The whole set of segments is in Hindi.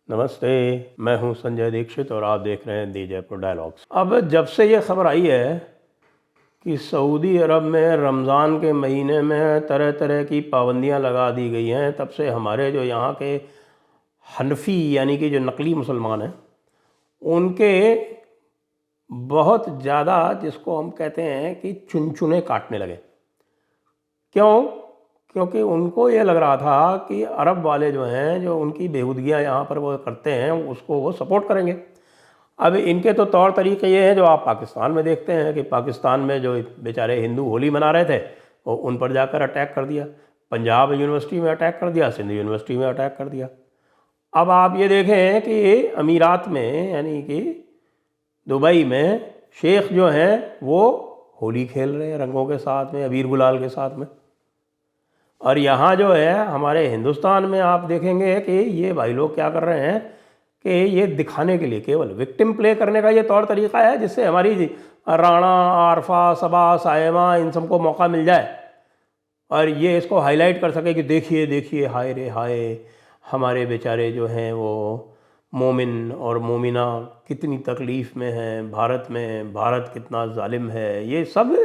नमस्ते, मैं हूं संजय दीक्षित और आप देख रहे हैं दी जयपुर डायलॉग्स। अब जब से ये खबर आई है कि सऊदी अरब में रमज़ान के महीने में तरह तरह की पाबंदियां लगा दी गई हैं, तब से हमारे जो यहाँ के हनफी यानी कि जो नकली मुसलमान हैं उनके बहुत ज़्यादा, जिसको हम कहते हैं कि चुनचुने काटने लगे। क्यों? क्योंकि उनको ये लग रहा था कि अरब वाले जो हैं, जो उनकी बेहूदगियाँ यहाँ पर वो करते हैं, उसको वो सपोर्ट करेंगे। अब इनके तो तौर तरीके ये हैं जो आप पाकिस्तान में देखते हैं कि पाकिस्तान में जो बेचारे हिंदू होली मना रहे थे वो उन पर जाकर अटैक कर दिया, पंजाब यूनिवर्सिटी में अटैक कर दिया, सिंध यूनिवर्सिटी में अटैक कर दिया। अब आप ये देखें कि अमीरात में यानी कि दुबई में शेख जो हैं वो होली खेल रहे हैं रंगों के साथ में, अबीर गुलाल के साथ में। और यहाँ जो है हमारे हिंदुस्तान में आप देखेंगे कि ये भाई लोग क्या कर रहे हैं कि ये दिखाने के लिए, केवल विक्टिम प्ले करने का ये तौर तरीका है जिससे हमारी राणा, आरफा, सबा, सायमा इन सबको मौका मिल जाए और ये इसको हाईलाइट कर सके कि देखिए देखिए, हाय रे हाय, हमारे बेचारे जो हैं वो मोमिन और मोमिना कितनी तकलीफ़ में हैं, भारत कितना जालिम है। ये सब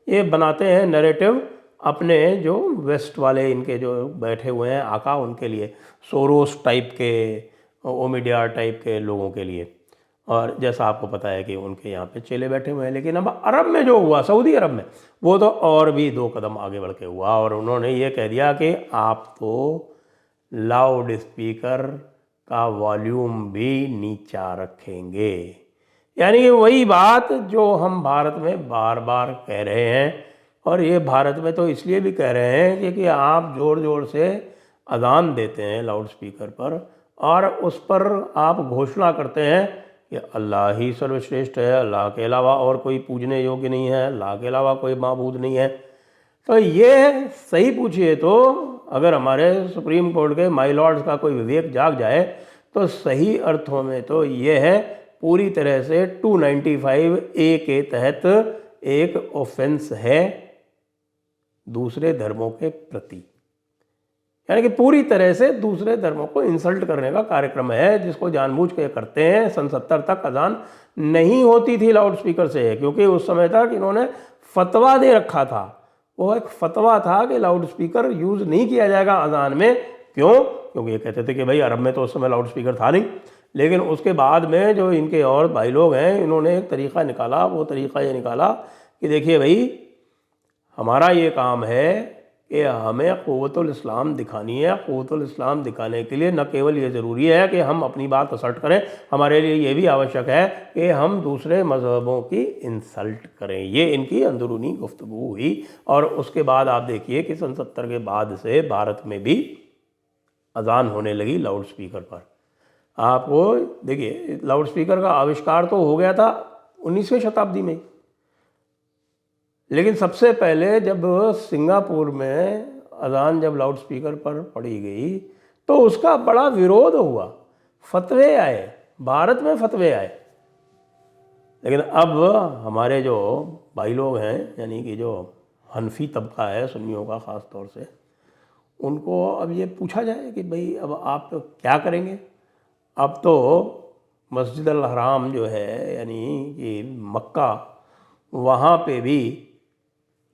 ये बनाते हैं नैरेटिव अपने जो वेस्ट वाले इनके जो बैठे हुए हैं आका, उनके लिए, सोरोस टाइप के, ओमिडिया टाइप के लोगों के लिए। और जैसा आपको पता है कि उनके यहाँ पे चेले बैठे हुए हैं। लेकिन अब अरब में जो हुआ, सऊदी अरब में, वो तो और भी 2 कदम आगे बढ़ के हुआ और उन्होंने ये कह दिया कि आप तो लाउड स्पीकर का वॉल्यूम भी नीचा रखेंगे। यानी कि वही बात जो हम भारत में बार बार कह रहे हैं, और ये भारत में तो इसलिए भी कह रहे हैं क्योंकि आप ज़ोर ज़ोर से अजान देते हैं लाउड स्पीकर पर और उस पर आप घोषणा करते हैं कि अल्लाह ही सर्वश्रेष्ठ है, अल्लाह के अलावा और कोई पूजने योग्य नहीं है, अल्लाह के अलावा कोई माबूद नहीं है। तो ये सही पूछिए तो अगर हमारे सुप्रीम कोर्ट के माई लॉर्ड्स का कोई विवेक जाग जाए तो सही अर्थों में तो ये है पूरी तरह से 295A के तहत एक ऑफेंस है दूसरे धर्मों के प्रति। यानी कि पूरी तरह से दूसरे धर्मों को इंसल्ट करने का कार्यक्रम है जिसको जानबूझ के करते हैं। सन 70 तक अजान नहीं होती थी लाउड स्पीकर से, क्योंकि उस समय तक इन्होंने फतवा दे रखा था। वो एक फतवा था कि लाउड स्पीकर यूज़ नहीं किया जाएगा अजान में। क्यों? क्योंकि ये कहते थे कि भाई अरब में तो उस समय लाउड स्पीकर था नहीं। लेकिन उसके बाद में जो इनके और भाई लोग हैं, इन्होंने एक तरीक़ा निकाला। वो तरीक़ा ये निकाला कि देखिए भाई, हमारा ये काम है कि हमें क़ुव्वतुल इस्लाम दिखानी है। क़ुव्वतुल इस्लाम दिखाने के लिए न केवल ये ज़रूरी है कि हम अपनी बात असर्ट करें, हमारे लिए ये भी आवश्यक है कि हम दूसरे मज़हबों की इंसल्ट करें। ये इनकी अंदरूनी गुफ्तगू हुई और उसके बाद आप देखिए कि सन 70 के बाद से भारत में भी अजान होने लगी लाउड स्पीकर पर। आपको देखिए, लाउड स्पीकर का आविष्कार तो हो गया था 19वीं शताब्दी में, लेकिन सबसे पहले जब सिंगापुर में अजान जब लाउड स्पीकर पर पड़ी गई तो उसका बड़ा विरोध हुआ, फतवे आए, भारत में फतवे आए। लेकिन अब हमारे जो भाई लोग हैं, यानी कि जो हनफी तबका है सुन्नियों का ख़ास तौर से, उनको अब ये पूछा जाए कि भाई अब आप क्या करेंगे। अब तो मस्जिद अल हराम जो है यानी कि मक्का, वहाँ पे भी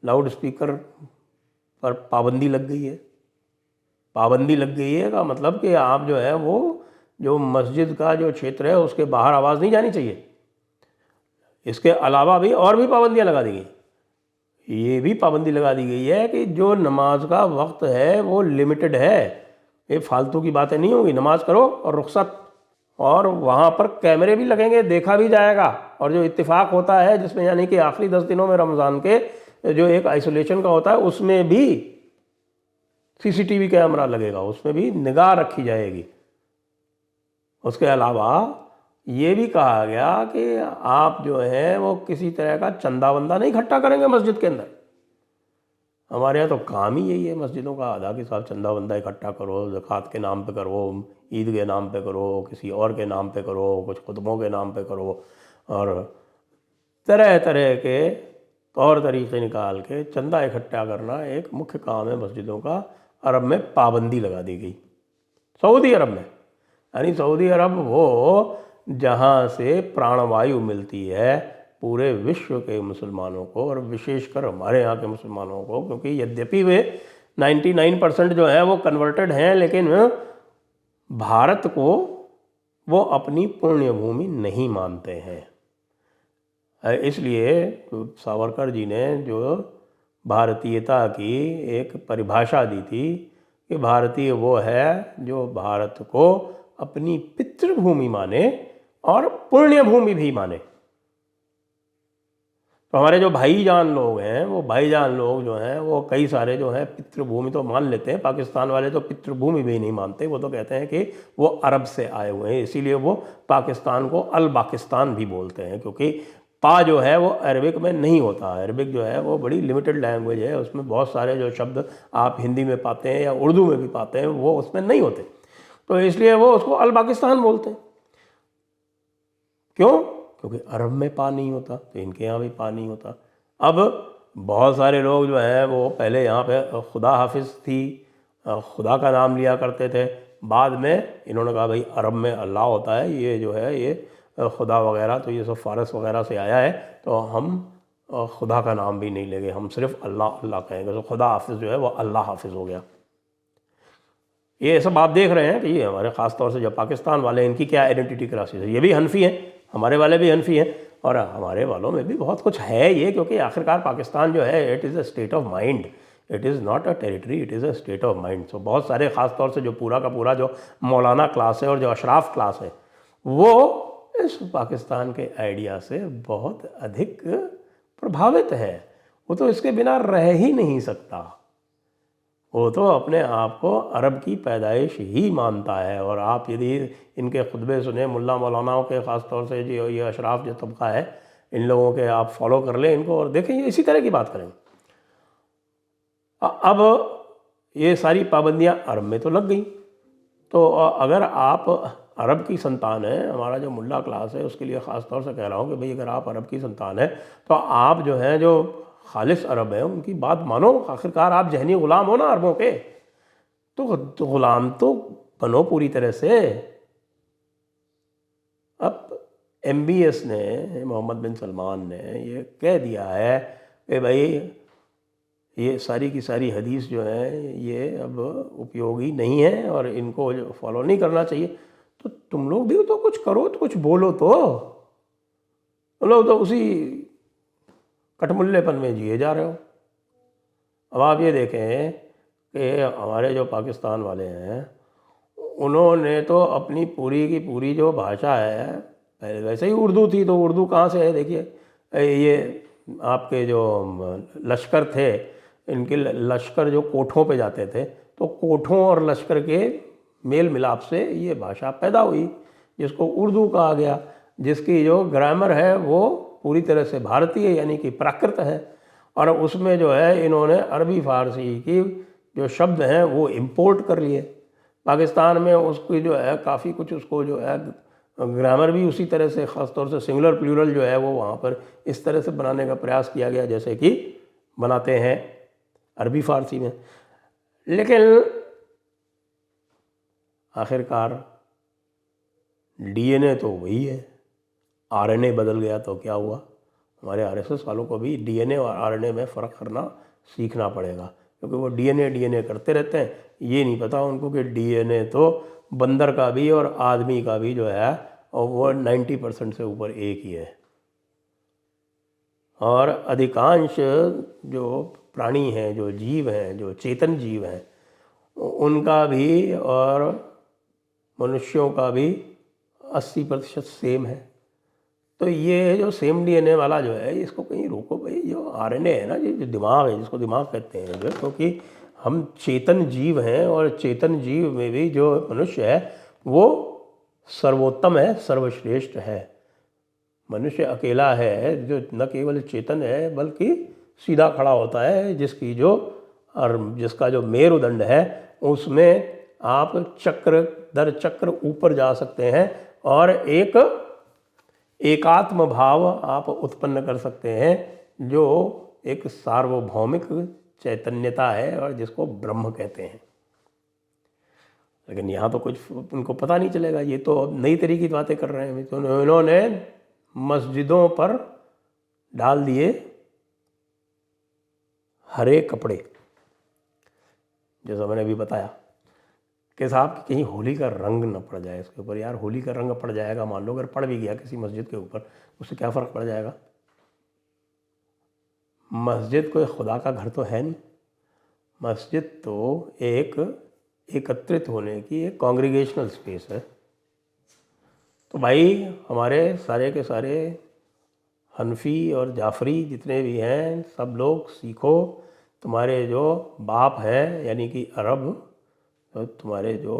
लाउड स्पीकर पर पाबंदी लग गई है। पाबंदी लग गई है का मतलब कि आप जो है वो जो मस्जिद का जो क्षेत्र है उसके बाहर आवाज़ नहीं जानी चाहिए। इसके अलावा भी और भी पाबंदियां लगा दी गई। ये भी पाबंदी लगा दी गई है कि जो नमाज का वक्त है वो लिमिटेड है। ये फालतू की बातें नहीं होगी, नमाज करो और रुखसत। और वहाँ पर कैमरे भी लगेंगे, देखा भी जाएगा। और जो इत्तेफाक होता है जिसमें यानी कि आखिरी 10 दिनों में रमज़ान के जो एक आइसोलेशन का होता है उसमें भी सीसीटीवी कैमरा लगेगा, उसमें भी निगाह रखी जाएगी। उसके अलावा ये भी कहा गया कि आप जो है वो किसी तरह का चंदा वंदा नहीं इकट्ठा करेंगे मस्जिद के अंदर। हमारे यहाँ तो काम ही यही है मस्जिदों का, आधा के साथ चंदा वंदा इकट्ठा करो, ज़कात के नाम पे करो, ईद के नाम पे करो, किसी और के नाम पे करो, कुछ खुतबों के नाम पे करो, और तरह तरह के तौर तरीक़े निकाल के चंदा इकट्ठा करना एक मुख्य काम है मस्जिदों का। अरब में पाबंदी लगा दी गई, सऊदी अरब में। यानी सऊदी अरब वो जहाँ से प्राणवायु मिलती है पूरे विश्व के मुसलमानों को, और विशेषकर हमारे यहाँ के मुसलमानों को, क्योंकि यद्यपि वे 99% जो है वो कन्वर्टेड हैं, लेकिन भारत को वो अपनी पुण्य भूमि नहीं मानते हैं। इसलिए सावरकर जी ने जो भारतीयता की एक परिभाषा दी थी कि भारतीय वो है जो भारत को अपनी पितृभूमि माने और पुण्य भूमि भी माने। तो हमारे जो भाईजान लोग हैं, वो भाईजान लोग जो हैं वो कई सारे जो हैं पितृभूमि तो मान लेते हैं, पाकिस्तान वाले तो पितृभूमि भी नहीं मानते, वो तो कहते हैं कि वो अरब से आए हुए हैं, इसीलिए वो पाकिस्तान को अल पाकिस्तान भी बोलते हैं, क्योंकि पा जो है वो अरबिक में नहीं होता। अरबिक जो है वो बड़ी लिमिटेड लैंग्वेज है, उसमें बहुत सारे जो शब्द आप हिंदी में पाते हैं या उर्दू में भी पाते हैं वो उसमें नहीं होते, तो इसलिए वो उसको अल पाकिस्तान बोलते हैं। क्यों? क्योंकि अरब में पा नहीं होता, तो इनके यहाँ भी पा नहीं होता। अब बहुत सारे लोग जो हैं वो पहले यहाँ पे खुदा हाफिज़ थी, खुदा का नाम लिया करते थे, बाद में इन्होंने कहा भाई अरब में अल्लाह होता है, ये जो है ये खुदा वगैरह तो ये सब फ़ारस वगैरह से आया है, तो हम खुदा का नाम भी नहीं लेंगे, हम सिर्फ अल्लाह अल्लाह कहेंगे। तो खुदा हाफिज़ जो है वो अल्लाह हाफिज़ हो गया। ये सब आप देख रहे हैं कि ये हमारे ख़ास तौर से जो पाकिस्तान वाले हैं, इनकी क्या आइडेंटिटी क्राइसिस है। ये भी हनफी हैं, हमारे वाले भी हनफी हैं, और हमारे वालों में भी बहुत कुछ है ये, क्योंकि आखिरकार पाकिस्तान जो है it is a state of mind, it is not a territory, it is a state of mind. So बहुत सारे ख़ास तौर से जो पूरा का पूरा जो मौलाना क्लास है और जो अशराफ क्लास है वो इस पाकिस्तान के आइडिया से बहुत अधिक प्रभावित है। वो तो इसके बिना रह ही नहीं सकता, वो तो अपने आप को अरब की पैदाइश ही मानता है। और आप यदि इनके खुतबे सुने मुल्ला मौलानाओं के, ख़ास तौर से जो ये अशराफ जो तबका है, इन लोगों के आप फॉलो कर लें इनको और देखें, ये इसी तरह की बात करेंगे। अब ये सारी पाबंदियां अरब में तो लग गई, तो अगर आप अरब की संतान है, हमारा जो मुल्ला क्लास है उसके लिए ख़ास तौर से कह रहा हूँ कि भाई अगर आप अरब की संतान है तो आप जो है जो खालिस अरब है उनकी बात मानो। आखिरकार आप जहनी ग़ुलाम हो ना अरबों के, तो ग़ुलाम तो बनो पूरी तरह से। अब MBS ने, मोहम्मद बिन सलमान ने ये कह दिया है कि भाई ये सारी की सारी हदीस जो है ये अब उपयोगी नहीं है और इनको जो फॉलो नहीं करना चाहिए। तो तुम लोग भी तो कुछ करो, तो कुछ बोलो, तो तुम लोग तो उसी कटमुल्लेपन में जिए जा रहे हो। अब आप ये देखें कि हमारे जो पाकिस्तान वाले हैं उन्होंने तो अपनी पूरी की पूरी जो भाषा है, पहले वैसे ही उर्दू थी, तो उर्दू कहाँ से है? देखिए ये आपके जो लश्कर थे, इनके लश्कर जो कोठों पे जाते थे, तो कोठों और लश्कर के मेल मिलाप से ये भाषा पैदा हुई, जिसको उर्दू कहा गया, जिसकी जो ग्रामर है वो पूरी तरह से भारतीय यानी कि प्राकृत है। और उसमें जो है इन्होंने अरबी फ़ारसी की जो शब्द हैं वो इंपोर्ट कर लिए पाकिस्तान में। उसकी जो है काफ़ी कुछ उसको जो है ग्रामर भी उसी तरह से, ख़ास तौर से सिंगुलर प्लूरल जो है वो वहाँ पर इस तरह से बनाने का प्रयास किया गया जैसे कि बनाते हैं अरबी फ़ारसी में। लेकिन आखिरकार DNA तो वही है, RNA बदल गया तो क्या हुआ? हमारे RSS वालों को भी DNA और RNA में फ़र्क करना सीखना पड़ेगा, क्योंकि वो DNA करते रहते हैं। ये नहीं पता उनको कि DNA तो बंदर का भी और आदमी का भी जो है और वो 90% से ऊपर एक ही है। और अधिकांश जो प्राणी हैं, जो जीव हैं, जो चेतन जीव हैं, उनका भी और मनुष्यों का भी 80% सेम है। तो ये जो सेम DNA वाला जो है इसको कहीं रोको भाई। जो RNA है ना, ये जो दिमाग है, जिसको दिमाग कहते हैं, जो क्योंकि हम चेतन जीव हैं और चेतन जीव में भी जो मनुष्य है वो सर्वोत्तम है, सर्वश्रेष्ठ है। मनुष्य अकेला है जो न केवल चेतन है बल्कि सीधा खड़ा होता है, जिसकी जो और जिसका जो मेरुदंड है उसमें आप चक्र दर चक्र ऊपर जा सकते हैं और एक एकात्म भाव आप उत्पन्न कर सकते हैं, जो एक सार्वभौमिक चैतन्यता है और जिसको ब्रह्म कहते हैं। लेकिन यहाँ तो कुछ उनको पता नहीं चलेगा, ये तो अब नई तरीके की बातें कर रहे हैं। तो इन्होंने मस्जिदों पर डाल दिए हरे कपड़े, जैसा मैंने अभी बताया कि साहब कहीं होली का रंग न पड़ जाए इसके ऊपर। यार होली का रंग पड़ जाएगा, मान लो अगर पड़ भी गया किसी मस्जिद के ऊपर, उससे क्या फ़र्क पड़ जाएगा? मस्जिद कोई खुदा का घर तो है नहीं। मस्जिद तो एक एकत्रित होने की एक कॉन्ग्रीगेशनल स्पेस है। तो भाई हमारे सारे के सारे हनफी और जाफरी जितने भी हैं, सब लोग सीखो। तुम्हारे जो बाप है यानी कि अरब, तो तुम्हारे जो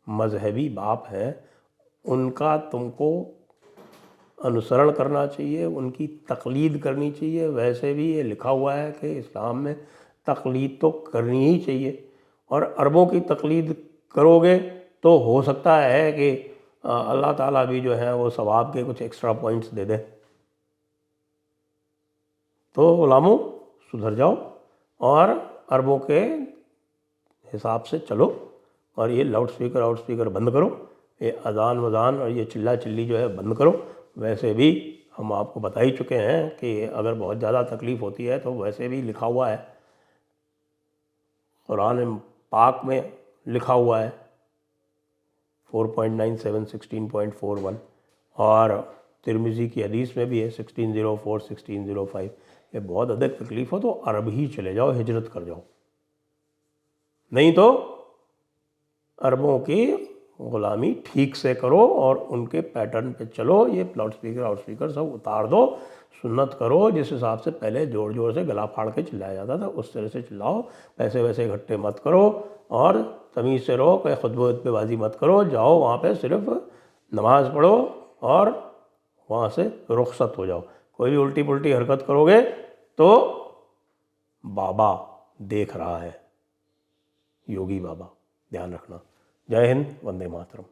मजहबी बाप हैं, उनका तुमको अनुसरण करना चाहिए, उनकी तक़लीद करनी चाहिए। वैसे भी ये लिखा हुआ है कि इस्लाम में तक़लीद तो करनी ही चाहिए, और अरबों की तक़लीद करोगे तो हो सकता है कि अल्लाह ताला भी जो है वो सवाब के कुछ एक्स्ट्रा पॉइंट्स दे दे। तो गुलामों सुधर जाओ और अरबों के हिसाब से चलो, और ये लाउड स्पीकर बंद करो, ये अजान वजान और ये चिल्ला चिल्ली जो है बंद करो। वैसे भी हम आपको बता ही चुके हैं कि अगर बहुत ज़्यादा तकलीफ़ होती है तो वैसे भी लिखा हुआ है, कुरान पाक में लिखा हुआ है 4.97 16.41, और तिरमिज़ी की हदीस में भी है 1604 1605। ये बहुत अधिक तकलीफ़ हो तो अरब ही चले जाओ, हिजरत कर जाओ, नहीं तो अरबों की ग़ुलामी ठीक से करो और उनके पैटर्न पे चलो। ये लाउड स्पीकर सब उतार दो, सुन्नत करो। जिस हिसाब से पहले ज़ोर ज़ोर से गला फाड़ के चिल्लाया जाता था उस तरह से चिल्लाओ, पैसे वैसे इकट्ठे मत करो और तमीज़ से रहो, कोई खुतबेबाजी मत करो। जाओ वहाँ पे सिर्फ नमाज़ पढ़ो और वहाँ से रुखसत हो जाओ। कोई भी उल्टी पुल्टी हरकत करोगे तो बाबा देख रहा है, योगी बाबा, ध्यान रखना। जय हिंद, वंदे मातरम।